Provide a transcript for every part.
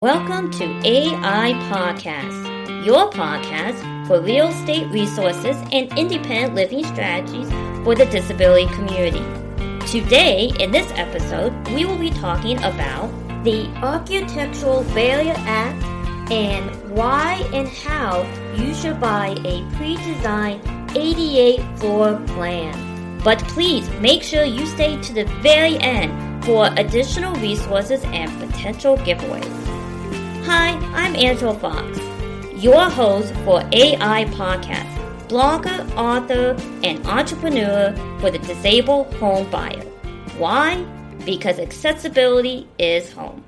Welcome to AI Podcast, your podcast for real estate resources and independent living strategies for the disability community. Today, in this episode, we will be talking about the Architectural Barrier Act and why and how you should buy a pre-designed ADA floor plan. But please make sure you stay to the very end for additional resources and potential giveaways. Hi, I'm Angela Fox, your host for AI Podcast, blogger, author, and entrepreneur for the disabled home buyer. Why? Because accessibility is home.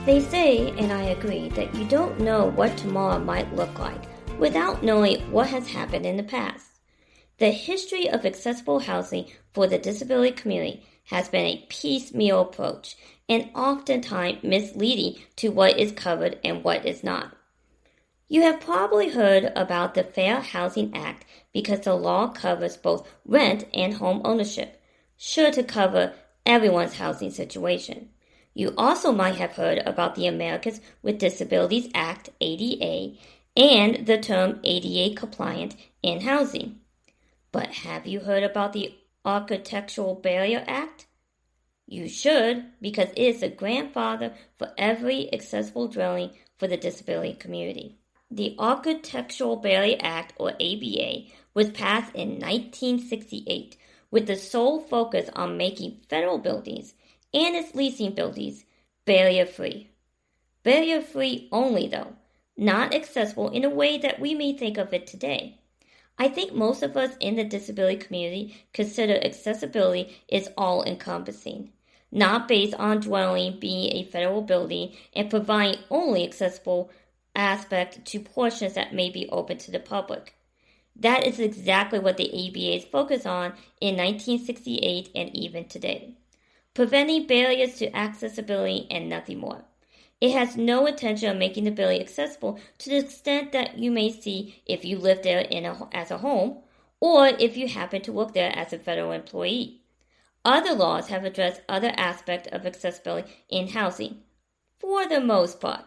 They say, and I agree, that you don't know what tomorrow might look like without knowing what has happened in the past. The history of accessible housing for the disability community has been a piecemeal approach and oftentimes misleading to what is covered and what is not. You have probably heard about the Fair Housing Act because the law covers both rent and home ownership, sure to cover everyone's housing situation. You also might have heard about the Americans with Disabilities Act, ADA, and the term ADA compliant in housing. But have you heard about the Architectural Barrier Act? You should, because it is the grandfather for every accessible dwelling for the disability community. The Architectural Barrier Act, or ABA, was passed in 1968 with the sole focus on making federal buildings and its leasing buildings barrier-free. Barrier-free only, though, not accessible in a way that we may think of it today. I think most of us in the disability community consider accessibility is all-encompassing, not based on dwelling being a federal building and providing only accessible aspect to portions that may be open to the public. That is exactly what the ABA is focused on in 1968 and even today. Preventing barriers to accessibility and nothing more. It has no intention of making the building accessible to the extent that you may see if you live there as a home or if you happen to work there as a federal employee. Other laws have addressed other aspects of accessibility in housing, for the most part.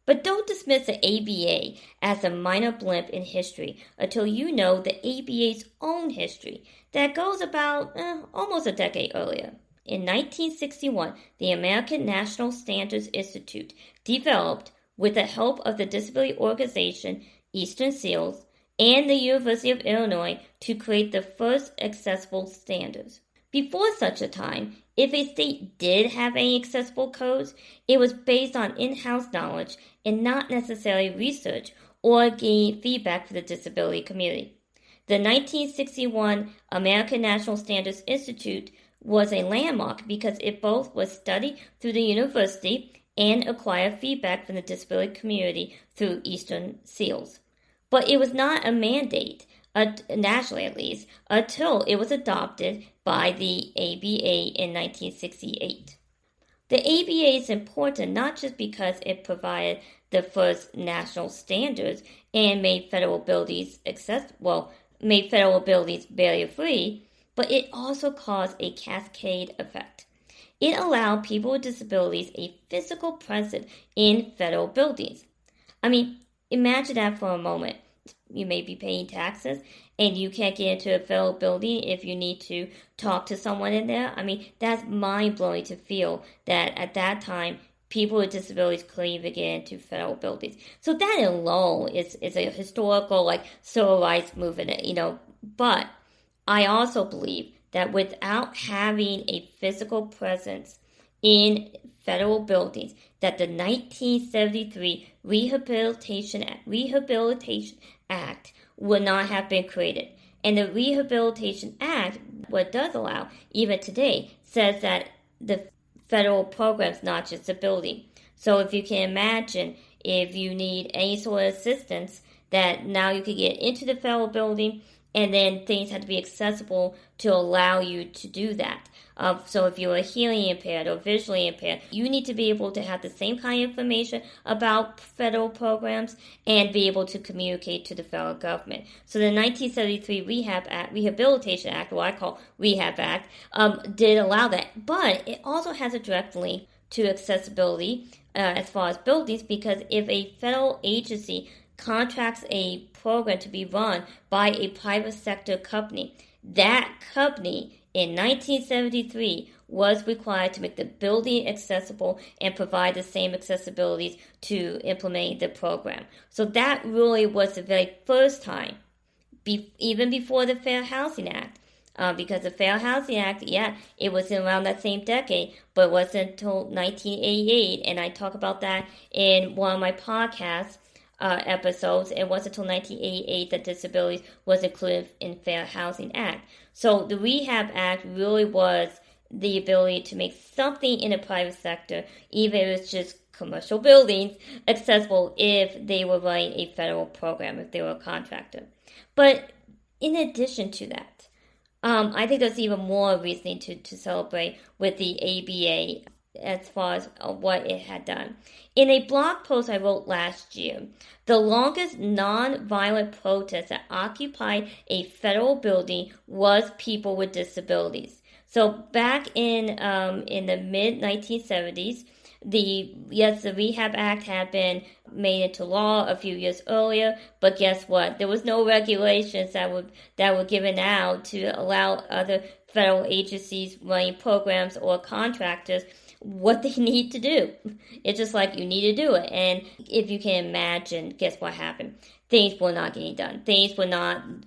But don't dismiss the ABA as a minor blimp in history until you know the ABA's own history that goes about almost a decade earlier. In 1961, the American National Standards Institute developed, with the help of the disability organization Eastern Seals and the University of Illinois, to create the first accessible standards. Before such a time, if a state did have any accessible codes, it was based on in-house knowledge and not necessarily research or gaining feedback from the disability community. The 1961 American National Standards Institute was a landmark because it both was studied through the university and acquired feedback from the disability community through Eastern Seals. But it was not a mandate, nationally at least, until it was adopted by the ABA in 1968. The ABA is important not just because it provided the first national standards and made federal buildings barrier-free, but it also caused a cascade effect. It allowed people with disabilities a physical presence in federal buildings. Imagine that for a moment. You may be paying taxes and you can't get into a federal building if you need to talk to someone in there. That's mind-blowing to feel that at that time, people with disabilities couldn't even get into federal buildings. So that alone is a historical, civil rights movement, but I also believe that without having a physical presence in federal buildings, that the 1973 Rehabilitation Act would not have been created. And the Rehabilitation Act, what it does allow, even today, says that the federal program is not just a building. So if you can imagine, if you need any sort of assistance, that now you could get into the federal building, and then things have to be accessible to allow you to do that. So if you're hearing impaired or visually impaired, you need to be able to have the same kind of information about federal programs and be able to communicate to the federal government. So the 1973 Rehabilitation Act, what I call Rehab Act, did allow that. But it also has a direct link to accessibility as far as buildings, because if a federal agency contracts a program to be run by a private sector company, that company in 1973 was required to make the building accessible and provide the same accessibilities to implement the program. So that really was the very first time, even before the Fair Housing Act. Because the Fair Housing Act, it was around that same decade, but it wasn't until 1988, and I talk about that in one of my podcasts episodes. It wasn't until 1988 that disabilities was included in Fair Housing Act. So the Rehab Act really was the ability to make something in the private sector, even if it's just commercial buildings, accessible if they were running a federal program, if they were a contractor. But in addition to that, I think there's even more reasoning to celebrate with the ABA as far as what it had done. In a blog post I wrote last year, the longest non-violent protest that occupied a federal building was people with disabilities. So back in the mid-1970s, the Rehab Act had been made into law a few years earlier, but guess what? There was no regulations that were given out to allow other federal agencies running programs or contractors what they need to do. It's just like, you need to do it. And if you can imagine, guess what happened? Things were not getting done.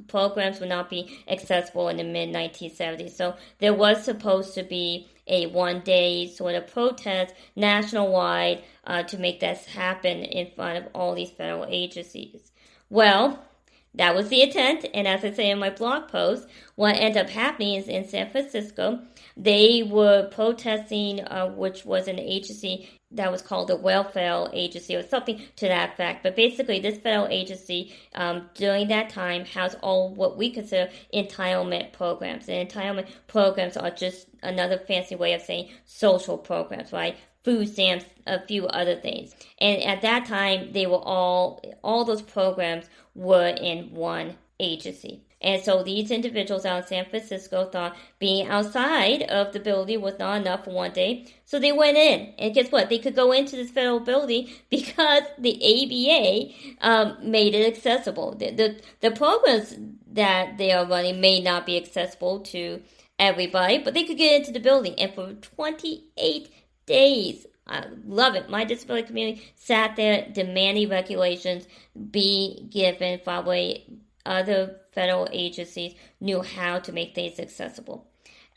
Programs were not being accessible in the mid-1970s. So there was supposed to be a one-day sort of protest nationwide to make this happen in front of all these federal agencies. Well, that was the intent, and as I say in my blog post, what ended up happening is in San Francisco, they were protesting, which was an agency that was called the Welfare Agency or something to that effect. But basically, this federal agency during that time has all what we consider entitlement programs. And entitlement programs are just another fancy way of saying social programs, right? Food stamps, a few other things. And at that time, they were all those programs were in one agency. And so these individuals out in San Francisco thought being outside of the building was not enough for one day. So they went in. And guess what? They could go into this federal building because the ABA made it accessible. The programs that they are running may not be accessible to everybody, but they could get into the building. And for 28 days, I love it. My disability community sat there demanding regulations be given by other federal agencies knew how to make things accessible.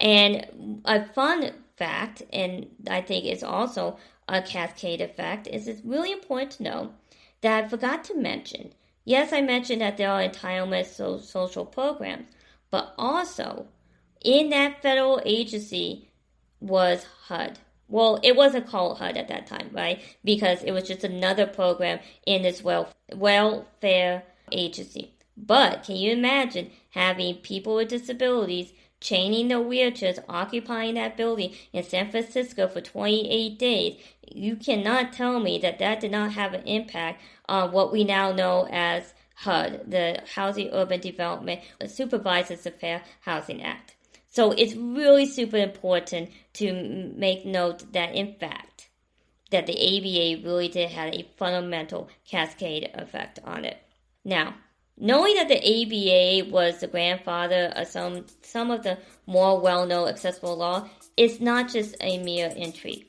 And a fun fact, and I think it's also a cascade effect, is it's really important to know that I forgot to mention. Yes, I mentioned that there are entitlement social programs, but also in that federal agency was HUD. Well, it wasn't called HUD at that time, right? Because it was just another program in this welfare agency. But can you imagine having people with disabilities chaining their wheelchairs, occupying that building in San Francisco for 28 days? You cannot tell me that did not have an impact on what we now know as HUD, the Housing Urban Development Supervises the Fair Housing Act. So it's really super important to make note that, in fact, that the ABA really did have a fundamental cascade effect on it. Now, knowing that the ABA was the grandfather of some of the more well-known accessible law is not just a mere intrigue.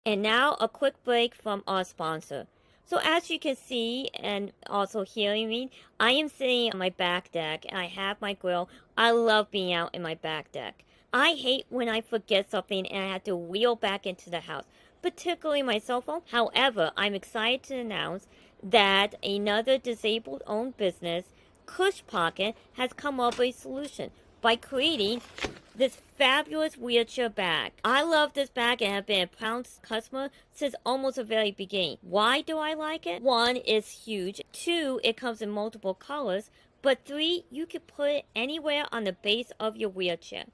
And now a quick break from our sponsor. So as you can see and also hearing me, I am sitting on my back deck and I have my grill. I love being out in my back deck. I hate when I forget something and I have to wheel back into the house, particularly my cell phone. However, I'm excited to announce that another disabled-owned business, Cush Pocket, has come up with a solution by creating this fabulous wheelchair bag. I love this bag and have been a proud customer since almost the very beginning. Why do I like it? 1, it's huge. 2, it comes in multiple colors. But 3, you can put it anywhere on the base of your wheelchair.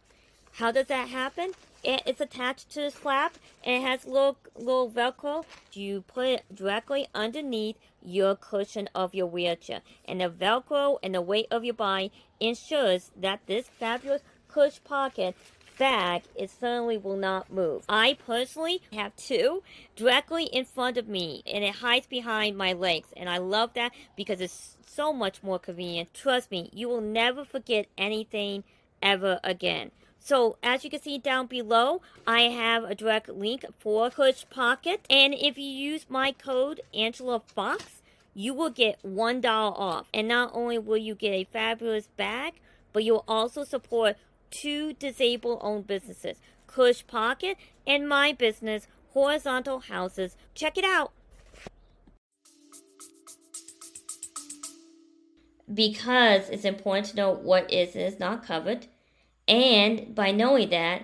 How does that happen? It's attached to the flap and it has little Velcro. You put it directly underneath your cushion of your wheelchair. And the Velcro and the weight of your body ensures that this fabulous push pocket bag, it certainly will not move. I personally have two directly in front of me, and it hides behind my legs, and I love that because it's so much more convenient. Trust me, you will never forget anything ever again. So as you can see down below, I have a direct link for Push Pocket, and if you use my code Angela Fox, you will get $1 off. And not only will you get a fabulous bag, but you'll also support two disabled-owned businesses, Push Pocket and my business, Horizontal Houses. Check it out. Because it's important to know what is and is not covered. And by knowing that,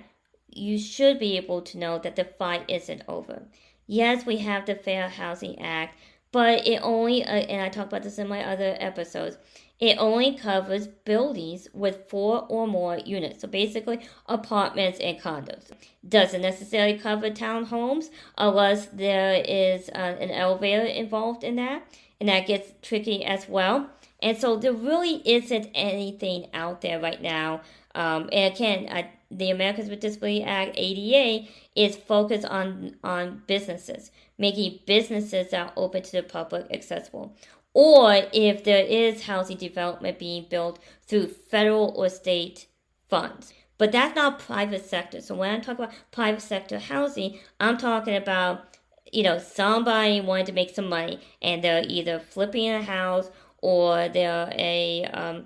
you should be able to know that the fight isn't over. Yes, we have the Fair Housing Act, but it only, and I talked about this in my other episodes, it only covers buildings with 4 or more units. So basically, apartments and condos. Doesn't necessarily cover townhomes unless there is an elevator involved in that. And that gets tricky as well. And so there really isn't anything out there right now. And again, the Americans with Disability Act, ADA, is focused on businesses, making businesses that are open to the public accessible. Or if there is housing development being built through federal or state funds. But that's not private sector. So when I talk about private sector housing, I'm talking about, somebody wanting to make some money and they're either flipping a house or they're a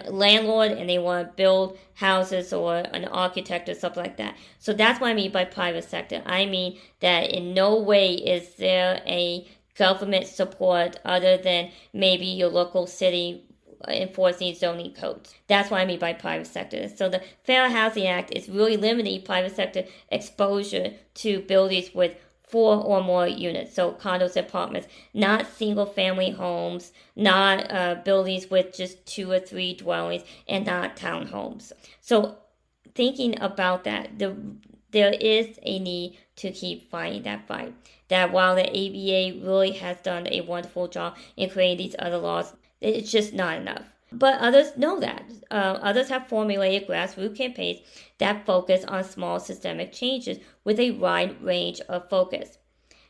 landlord and they want to build houses, or an architect or something like that. So that's what I mean by private sector. I mean that in no way is there a government support other than maybe your local city enforcing zoning codes. That's what I mean by private sector. So the Fair Housing Act is really limiting private sector exposure to buildings with 4 or more units, so condos, apartments, not single family homes, not buildings with just 2 or 3 dwellings, and not townhomes. So thinking about that, there is a need to keep fighting that fight. That while the ABA really has done a wonderful job in creating these other laws, it's just not enough. But others know that. Others have formulated grassroots campaigns that focus on small systemic changes with a wide range of focus.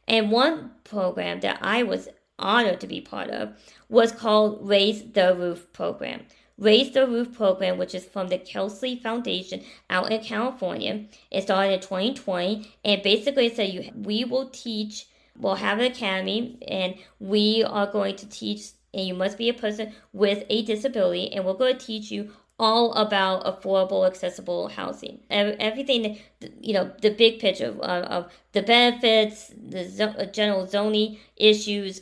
And one program that I was honored to be part of was called Raise the Roof program. Raise the Roof program, which is from the Kelsey Foundation out in California. It started in 2020, and basically it said we'll have an academy, and we are going to teach, and you must be a person with a disability, and we're going to teach you all about affordable, accessible housing. Everything, the big picture of the benefits, the general zoning issues,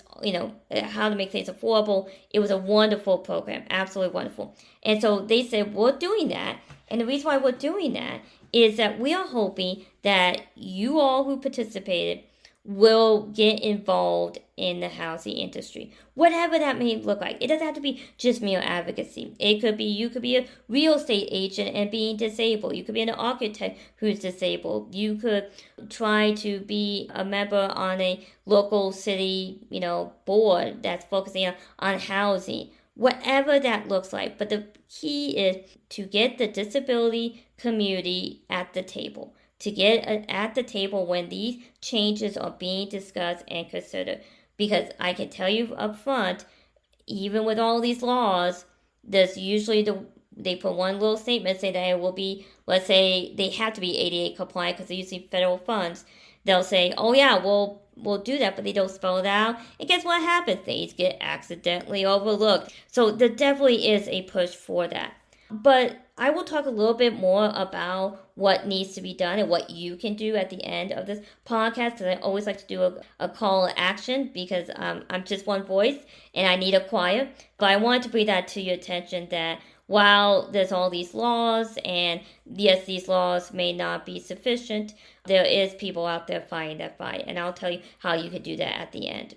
how to make things affordable. It was a wonderful program, absolutely wonderful. And so they said, we're doing that. And the reason why we're doing that is that we are hoping that you all who participated will get involved in the housing industry, whatever that may look like. It doesn't have to be just mere advocacy. It could be, you could be a real estate agent and being disabled. You could be an architect who's disabled. You could try to be a member on a local city, board that's focusing on housing, whatever that looks like. But the key is to get the disability community at the table, to get at the table when these changes are being discussed and considered. Because I can tell you up front, even with all these laws, there's usually they put one little statement saying that it will be, let's say they have to be ADA compliant because they're using federal funds. They'll say, oh yeah, we'll do that, but they don't spell it out. And guess what happens? Things get accidentally overlooked. So there definitely is a push for that. But I will talk a little bit more about what needs to be done and what you can do at the end of this podcast, because I always like to do a call to action, because I'm just one voice and I need a choir. But I wanted to bring that to your attention, that while there's all these laws, and yes, these laws may not be sufficient, there is people out there fighting that fight. And I'll tell you how you can do that at the end.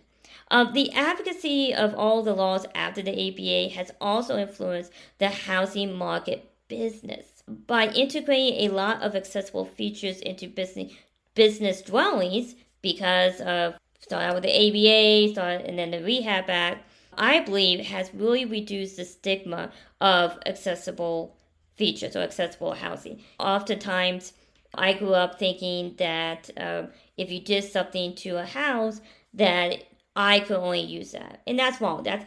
The advocacy of all the laws after the ABA has also influenced the housing market business. By integrating a lot of accessible features into business dwellings, because of starting out with the ABA, and then the Rehab Act, I believe has really reduced the stigma of accessible features or accessible housing. Oftentimes, I grew up thinking that if you did something to a house, that I could only use that. And that's wrong. That's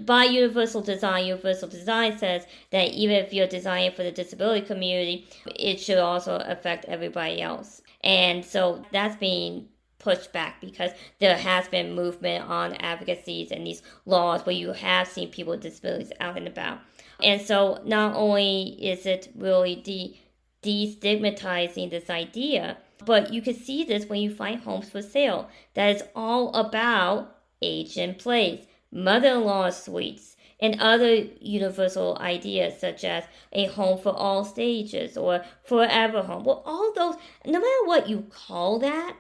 by universal design. Universal design says that even if you're designing for the disability community, it should also affect everybody else. And so that's being pushed back because there has been movement on advocacies and these laws where you have seen people with disabilities out and about. And so not only is it really destigmatizing this idea, but you can see this when you find homes for sale. That is all about age in place, mother-in-law suites, and other universal ideas such as a home for all stages or forever home. Well, all those, no matter what you call that,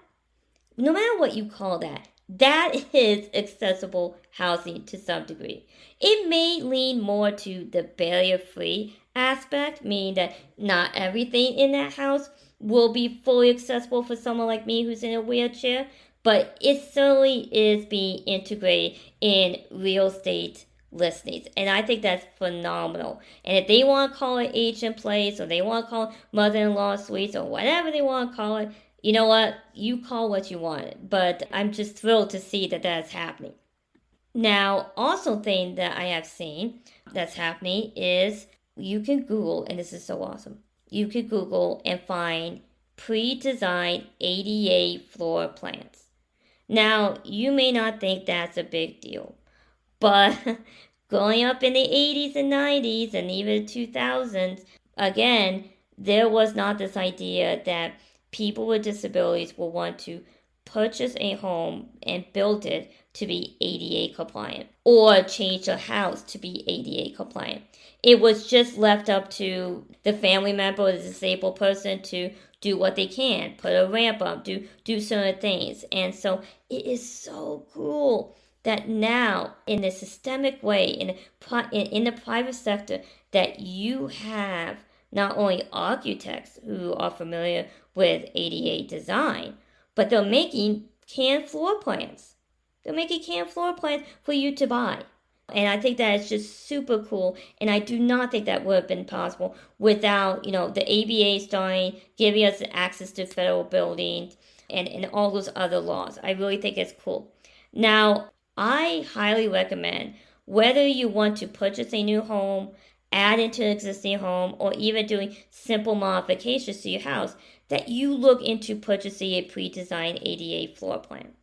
that is accessible housing to some degree. It may lean more to the barrier-free aspect, meaning that not everything in that house will be fully accessible for someone like me who's in a wheelchair, but it certainly is being integrated in real estate listings. And I think that's phenomenal. And if they want to call it age in place, or they want to call it mother-in-law suites, or whatever they want to call it, you know what? You call what you want. But I'm just thrilled to see that that's happening. Now, also thing that I have seen that's happening is you can Google, and this is so awesome. You can Google and find pre-designed ADA floor plans. Now, you may not think that's a big deal, but growing up in the 80s and 90s and even 2000s, again, there was not this idea that people with disabilities will want to purchase a home and build it to be ADA compliant or change the house to be ADA compliant. It was just left up to the family member or the disabled person to do what they can, put a ramp up, do certain things. And so it is so cool that now in a systemic way, in the private sector, that you have not only architects who are familiar with ADA design, but they're making canned floor plans. They're making canned floor plans for you to buy. And I think that is just super cool. And I do not think that would have been possible without, the ABA starting, giving us access to federal buildings and all those other laws. I really think it's cool. Now, I highly recommend whether you want to purchase a new home, add into an existing home, or even doing simple modifications to your house, that you look into purchasing a pre-designed ADA floor plan.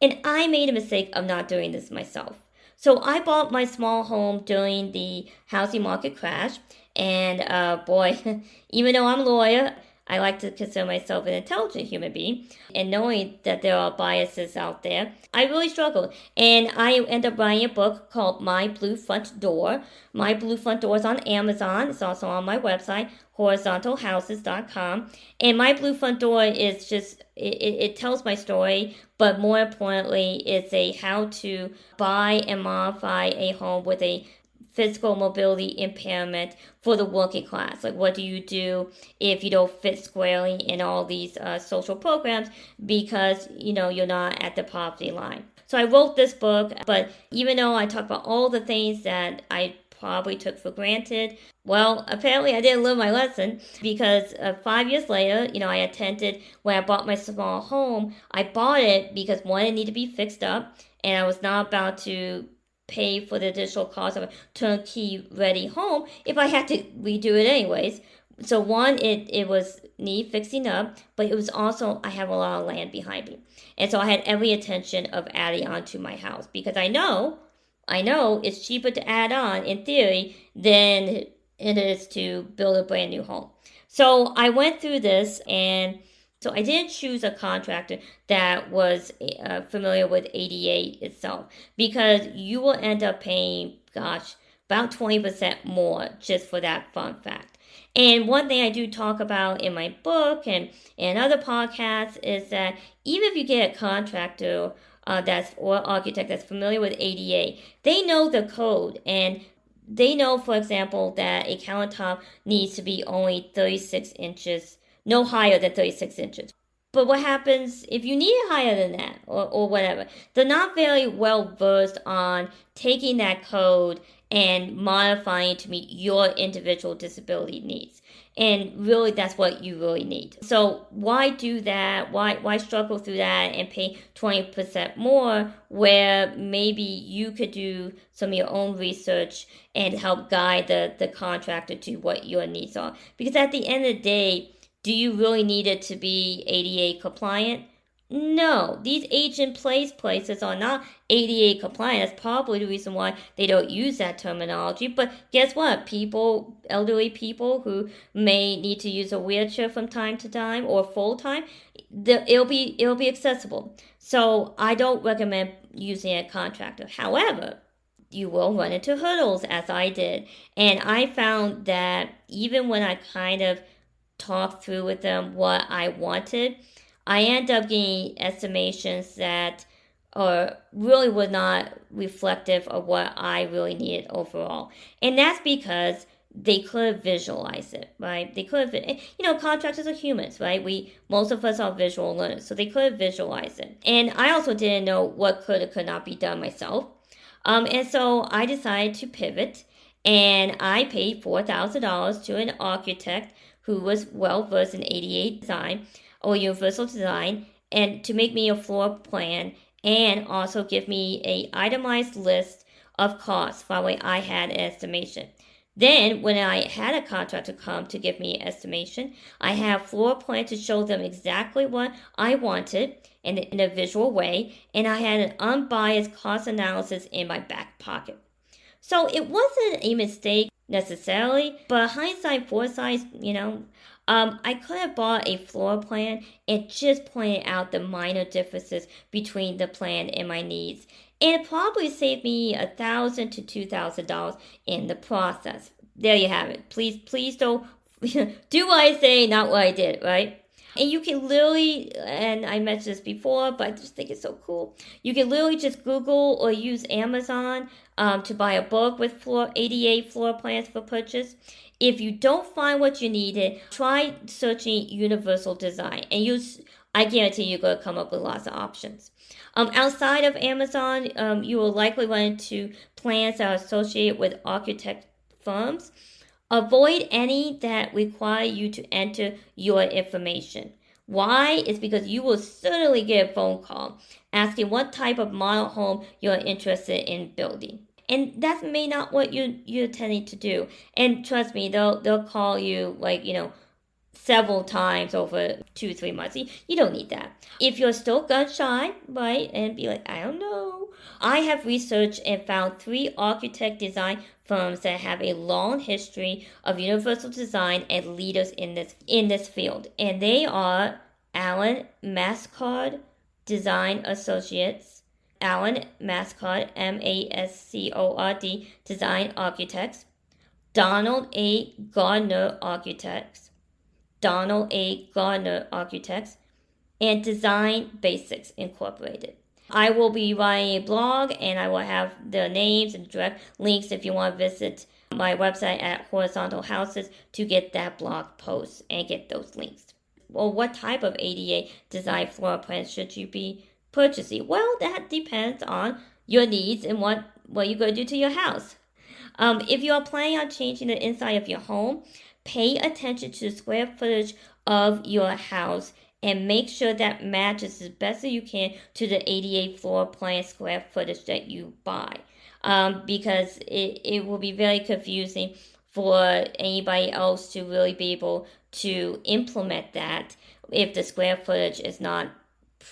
And I made a mistake of not doing this myself. So I bought my small home during the housing market crash. And boy, even though I'm a lawyer, I like to consider myself an intelligent human being. And knowing that there are biases out there, I really struggled. And I ended up buying a book called My Blue Front Door. My Blue Front Door is on Amazon. It's also on my website, horizontalhouses.com. And My Blue Front Door is just, it tells my story, but more importantly, it's a how to buy and modify a home with a physical mobility impairment for the working class. Like, what do you do if you don't fit squarely in all these social programs because, you're not at the poverty line? So I wrote this book, but even though I talk about all the things that I probably took for granted, well, apparently I didn't learn my lesson because 5 years later, I attended, when I bought my small home, I bought it because one, it needed to be fixed up, and I was not about to pay for the additional cost of a turnkey ready home if I had to redo it anyways. So one, it was need fixing up, but it was also, I have a lot of land behind me. And so I had every intention of adding on to my house because I know it's cheaper to add on in theory than it is to build a brand new home. So I went through this, and so I didn't choose a contractor that was familiar with ADA itself because you will end up paying, about 20% more just for that fun fact. And one thing I do talk about in my book and other podcasts is that even if you get a contractor or architect that's familiar with ADA, they know the code, and they know, for example, that a countertop needs to be only 36 inches, no higher than 36 inches. But what happens if you need it higher than that or whatever? They're not very well versed on taking that code and modifying it to meet your individual disability needs. And really, that's what you really need. So why do that? Why struggle through that and pay 20% more where maybe you could do some of your own research and help guide the contractor to what your needs are? Because at the end of the day, do you really need it to be ADA compliant? No, these age-in-place places are not ADA compliant. That's probably the reason why they don't use that terminology. But guess what? Elderly people who may need to use a wheelchair from time to time or full time, it'll be accessible. So I don't recommend using a contractor. However, you will run into hurdles as I did. And I found that even when I kind of talked through with them what I wanted, I end up getting estimations that really were not reflective of what I really needed overall. And that's because they could visualize it, right? They could have, contractors are humans, right? Most of us are visual learners, so they could visualize it. And I also didn't know what could or could not be done myself. And so I decided to pivot, and I paid $4,000 to an architect who was well versed in ADA design or universal design, and to make me a floor plan and also give me a itemized list of costs for when I had an estimation. Then, when I had a contractor come to give me an estimation, I have floor plan to show them exactly what I wanted in a visual way, and I had an unbiased cost analysis in my back pocket. So it wasn't a mistake necessarily, but hindsight, foresight, I could have bought a floor plan and just pointed out the minor differences between the plan and my needs. And it probably saved me $1,000 to $2,000 in the process. There you have it. Please don't do what I say, not what I did, right? And you can literally, and I mentioned this before, but I just think it's so cool. You can literally just Google or use Amazon to buy a book with ADA floor plans for purchase. If you don't find what you needed, try searching universal design, and I guarantee you're going to come up with lots of options. Outside of Amazon, you will likely run into plans that are associated with architect firms. Avoid any that require you to enter your information. Why? It's because you will certainly get a phone call asking what type of model home you're interested in building. And that may not what you're intending to do. And trust me, they'll call you several times over 2-3 months. You don't need that. If you're still gun shy, right, and be like, I don't know. I have researched and found 3 architect design firms that have a long history of universal design and leaders in this field. And they are Allen Mascard Design Associates, Allen Mascard, MASCORD Design Architects, Donald A. Gardner Architects, and Design Basics Incorporated. I will be writing a blog, and I will have the names and direct links if you want to visit my website at Horizontal Houses to get that blog post and get those links. Well, what type of ADA design floor plan should you be purchasing? Well, that depends on your needs and what you're going to do to your house. If you are planning on changing the inside of your home, pay attention to the square footage of your house and make sure that matches as best as you can to the ADA floor plan square footage that you buy. Because it will be very confusing for anybody else to really be able to implement that if the square footage is not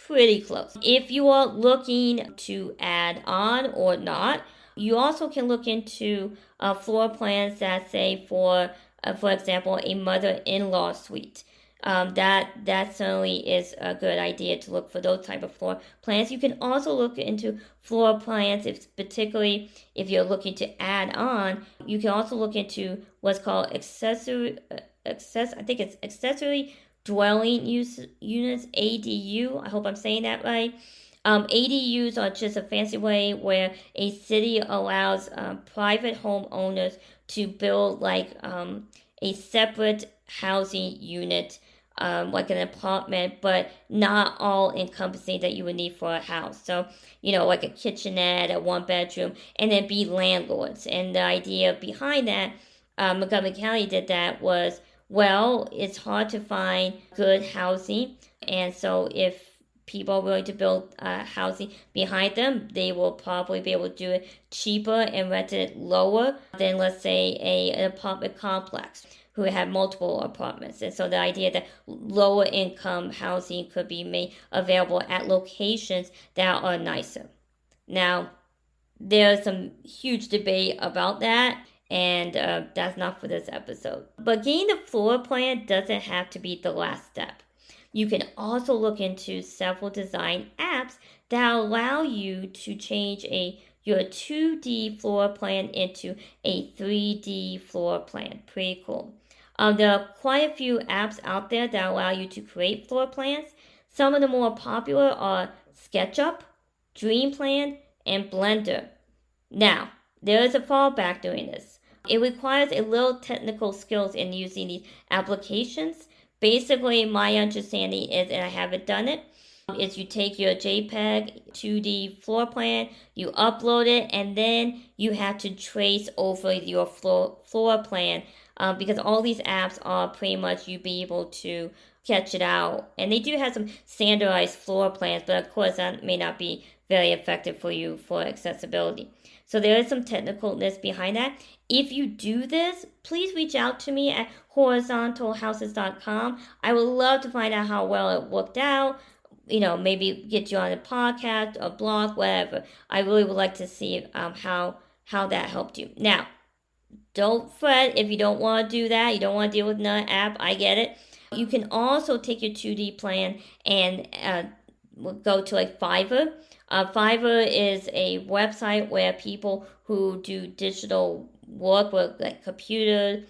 pretty close. If you are looking to add on or not, you also can look into floor plans that say for example, a mother-in-law suite. That certainly is a good idea to look for those type of floor plans. You can also look into floor plans, particularly if you're looking to add on. You can also look into what's called accessory dwelling units, ADU. I hope I'm saying that right. ADUs are just a fancy way where a city allows private homeowners to build a separate housing unit like an apartment, but not all encompassing that you would need for a house. So, like a kitchenette, a 1 bedroom, and then be landlords. And the idea behind that, Montgomery County did that was, well, it's hard to find good housing. And so if people are willing to build housing behind them, they will probably be able to do it cheaper and rent it lower than, let's say, an apartment complex who have multiple apartments. And so the idea that lower income housing could be made available at locations that are nicer. Now, there's some huge debate about that, and that's not for this episode. But getting the floor plan doesn't have to be the last step. You can also look into several design apps that allow you to change your 2D floor plan into a 3D floor plan. Pretty cool. There are quite a few apps out there that allow you to create floor plans. Some of the more popular are SketchUp, DreamPlan, and Blender. Now, there is a fallback doing this. It requires a little technical skills in using these applications. Basically, my understanding is, and I haven't done it, is you take your JPEG 2D floor plan, you upload it, and then you have to trace over your floor plan because all these apps are pretty much you be able to sketch it out. And they do have some standardized floor plans, but of course that may not be very effective for you for accessibility. So there is some technicalness behind that. If you do this, please reach out to me at horizontalhouses.com. I would love to find out how well it worked out. Maybe get you on a podcast, a blog, whatever. I really would like to see how that helped you. Now, don't fret if you don't want to do that. You don't want to deal with another app. I get it. You can also take your 2D plan and go to like Fiverr. Fiverr is a website where people who do digital work with like computers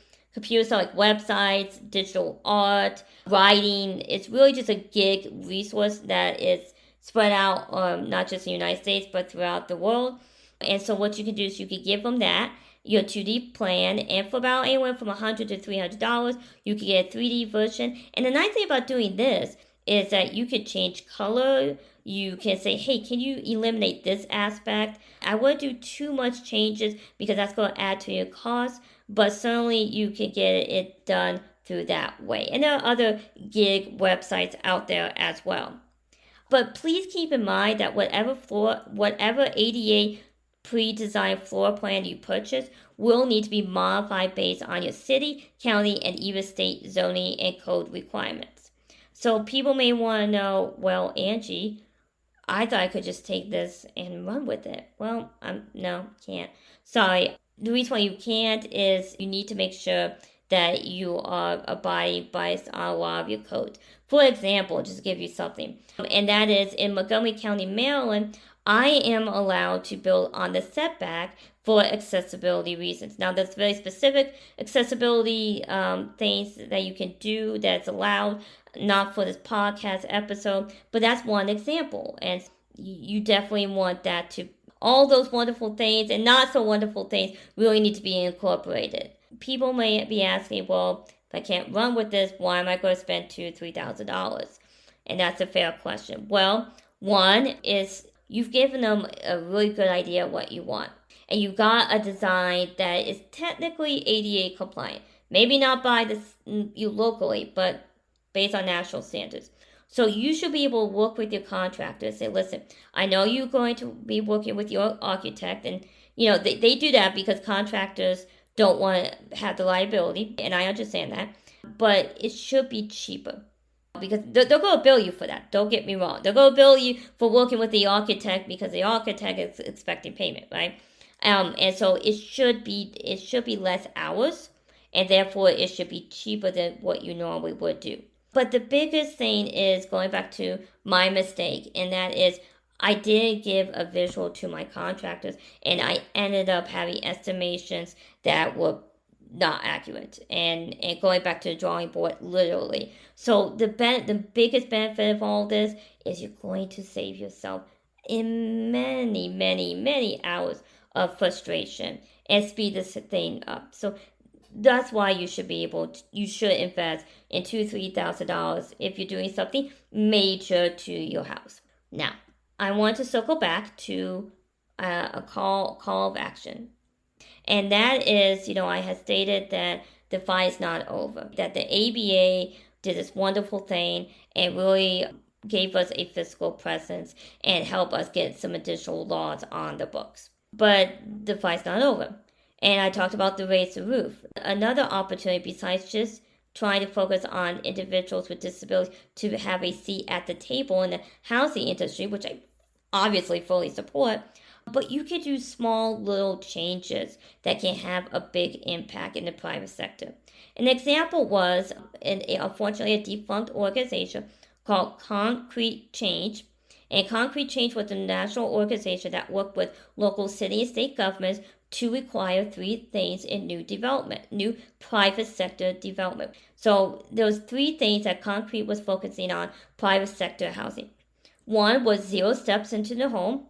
like websites, digital art, writing. It's really just a gig resource that is spread out not just in the United States but throughout the world. And so what you can do is you can give them that, your 2D plan, and for about anywhere from $100 to $300, you can get a 3D version. And the nice thing about doing this is that you could change color. You can say, hey, can you eliminate this aspect? I wouldn't do too much changes because that's going to add to your cost, but certainly you can get it done through that way. And there are other gig websites out there as well. But please keep in mind that whatever ADA pre-designed floor plan you purchase will need to be modified based on your city, county, and even state zoning and code requirements. So people may want to know, well, Angie, I thought I could just take this and run with it. Well, no, can't. Sorry. The reason why you can't is you need to make sure that you are abiding by a lot of your code. For example, just to give you something, and that is in Montgomery County, Maryland, I am allowed to build on the setback for accessibility reasons. Now, there's very specific accessibility things that you can do that's allowed, not for this podcast episode, but that's one example. And you definitely want that to, all those wonderful things and not so wonderful things really need to be incorporated. People may be asking, well, if I can't run with this, why am I going to spend $2,000-$3,000? And that's a fair question. Well, one is you've given them a really good idea of what you want. And you got a design that is technically ADA compliant. Maybe not by you locally, but based on national standards. So you should be able to work with your contractor and say, listen, I know you're going to be working with your architect. And, they do that because contractors don't want to have the liability. And I understand that. But it should be cheaper. Because they're going to bill you for that. Don't get me wrong. They're going to bill you for working with the architect because the architect is expecting payment, right? And so it should be less hours, and therefore it should be cheaper than what you normally would do. But the biggest thing is going back to my mistake, and that is I didn't give a visual to my contractors, and I ended up having estimations that were not accurate and going back to the drawing board literally. So the biggest benefit of all this is you're going to save yourself in many, many, many hours of frustration and speed this thing up. So That's why you should invest in $2,000-$3,000 if you're doing something major to your house. Now, I want to circle back to a call of action. And that is, I had stated that the fight is not over, that the ABA did this wonderful thing and really gave us a fiscal presence and helped us get some additional laws on the books. But the fight's not over. And I talked about the raise the roof. Another opportunity besides just trying to focus on individuals with disabilities to have a seat at the table in the housing industry, which I obviously fully support, but you could do small little changes that can have a big impact in the private sector. An example was, unfortunately, a defunct organization called Concrete Change. And Concrete Change was a national organization that worked with local city and state governments to require 3 things in new private sector development. So there was 3 things that Concrete was focusing on private sector housing. 1 was 0 steps into the home.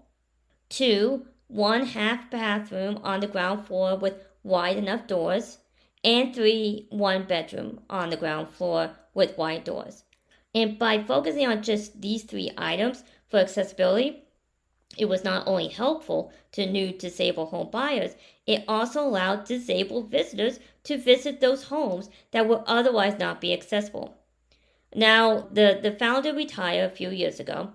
2, 1/2 bathroom on the ground floor with wide enough doors. And 3, 1 bedroom on the ground floor with wide doors. And by focusing on just these 3 items for accessibility, it was not only helpful to new disabled home buyers, it also allowed disabled visitors to visit those homes that would otherwise not be accessible. Now, the founder retired a few years ago.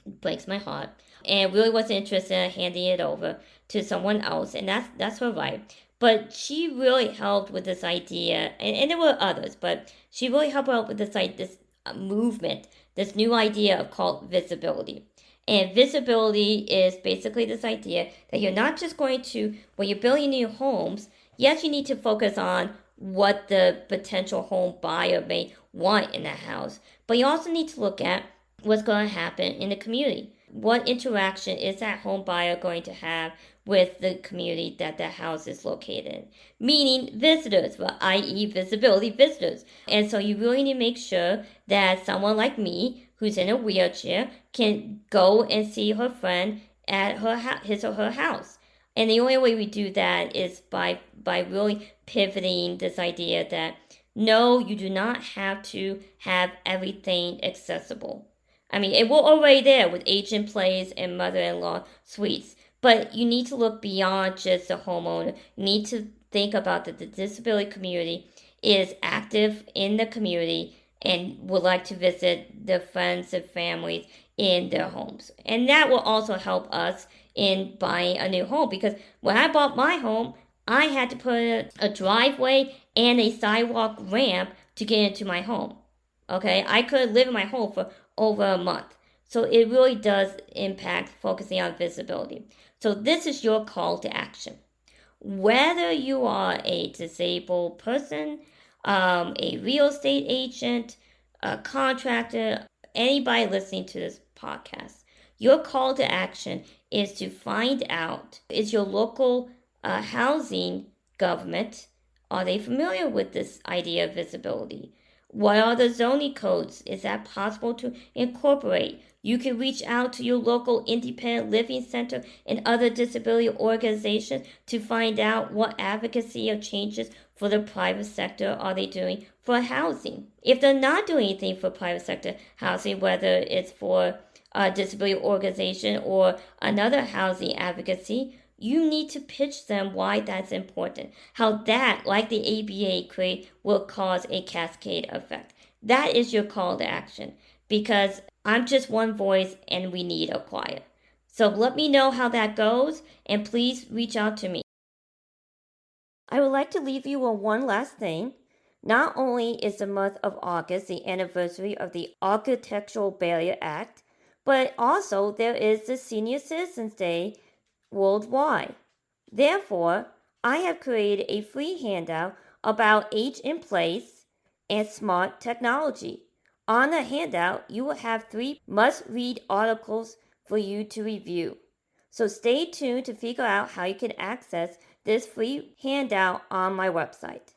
It breaks my heart. And really wasn't interested in handing it over to someone else, and that's her right. But she really helped with this idea, and there were others, but she really helped out with this movement, this new idea of called visibility. And visibility is basically this idea that you're not just going to, when you're building new homes, yes, you need to focus on what the potential home buyer may want in the house, but you also need to look at what's going to happen in the community. What interaction is that home buyer going to have with the community that the house is located in? Meaning visitors, i.e. visibility visitors. And so you really need to make sure that someone like me, who's in a wheelchair, can go and see her friend at his or her house. And the only way we do that is by really pivoting this idea that no, you do not have to have everything accessible. I mean, it will already there with age-in-place and mother-in-law suites. But you need to look beyond just the homeowner. You need to think about that the disability community is active in the community and would like to visit their friends and families in their homes. And that will also help us in buying a new home. Because when I bought my home, I had to put a driveway and a sidewalk ramp to get into my home. Okay, I could live in my home for over a month. So it really does impact focusing on visibility. So this is your call to action. Whether you are a disabled person, a real estate agent, a contractor, anybody listening to this podcast, your call to action is to find out, is your local housing government, are they familiar with this idea of visibility? What are the zoning codes? Is that possible to incorporate? You can reach out to your local independent living center and other disability organizations to find out what advocacy or changes for the private sector are they doing for housing. If they're not doing anything for private sector housing, whether it's for a disability organization or another housing advocacy, you need to pitch them why that's important. How that, like the ABA, will cause a cascade effect. That is your call to action. Because I'm just one voice and we need a choir. So let me know how that goes and please reach out to me. I would like to leave you on one last thing. Not only is the month of August the anniversary of the Architectural Barrier Act, but also there is the Senior Citizens Day worldwide. Therefore, I have created a free handout about age-in-place and smart technology. On the handout, you will have 3 must-read articles for you to review. So stay tuned to figure out how you can access this free handout on my website.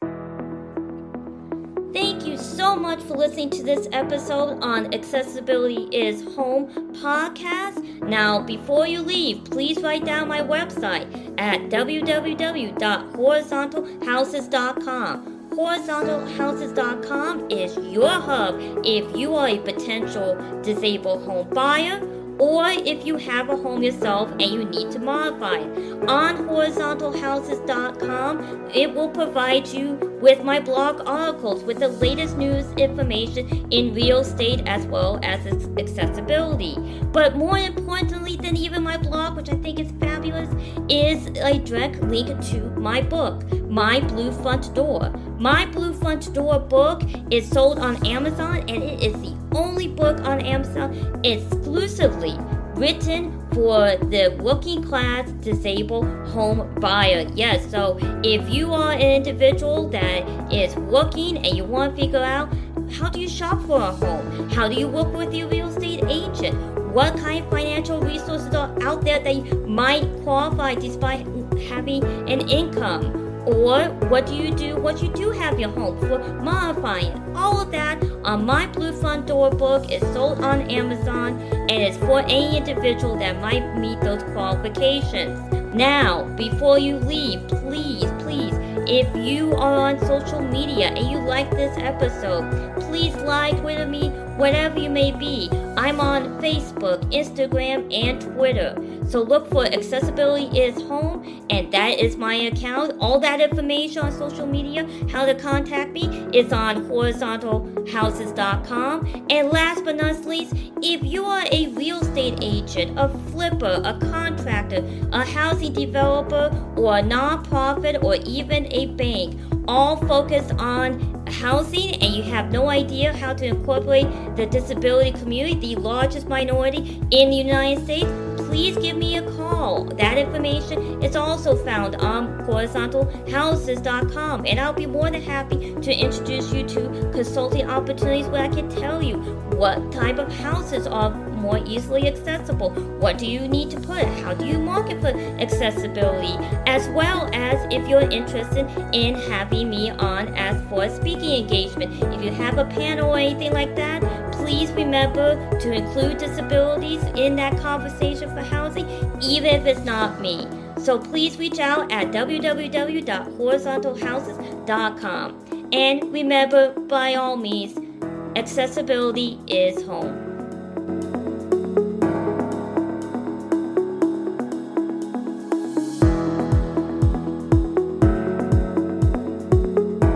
Thank you so much much for listening to this episode on Accessibility is Home podcast. Now, before you leave, please write down my website at www.horizontalhouses.com. Horizontalhouses.com is your hub if you are a potential disabled home buyer, or if you have a home yourself and you need to modify it. On horizontalhouses.com, it will provide you with my blog articles with the latest news information in real estate as well as its accessibility. But more importantly than even my blog, which I think is fabulous, is a direct link to my book, My Blue Front Door. My Blue Front Door book is sold on Amazon, and it is the only book on Amazon exclusively written for the working class disabled home buyer. Yes, so if you are an individual that is working and you want to figure out how do you shop for a home, how do you work with your real estate agent, what kind of financial resources are out there that you might qualify despite having an income, or what do you do once you do have your home for modifying. All of that on My Blue Front Door book is sold on Amazon, and it's for any individual that might meet those qualifications. Now, before you leave, please, if you are on social media and you like this episode, please like with me, whatever you may be. I'm on Facebook, Instagram, and Twitter. So look for Accessibility is Home, and that is my account. All that information on social media, how to contact me, is on horizontalhouses.com. And last but not least, if you are a real estate agent, a flipper, a contractor, a housing developer, or a nonprofit, or even a bank, all focused on housing, and you have no idea how to incorporate the disability community, the largest minority in the United States, please give me a call. That information is also found on horizontalhouses.com, and I'll be more than happy to introduce you to consulting opportunities where I can tell you what type of houses are more easily accessible, what do you need to put, how do you market for accessibility, as well as if you're interested in having me on as for a speaking engagement. If you have a panel or anything like that, please remember to include disabilities in that conversation for housing, even if it's not me. So please reach out at www.horizontalhouses.com. And remember, by all means, accessibility is home.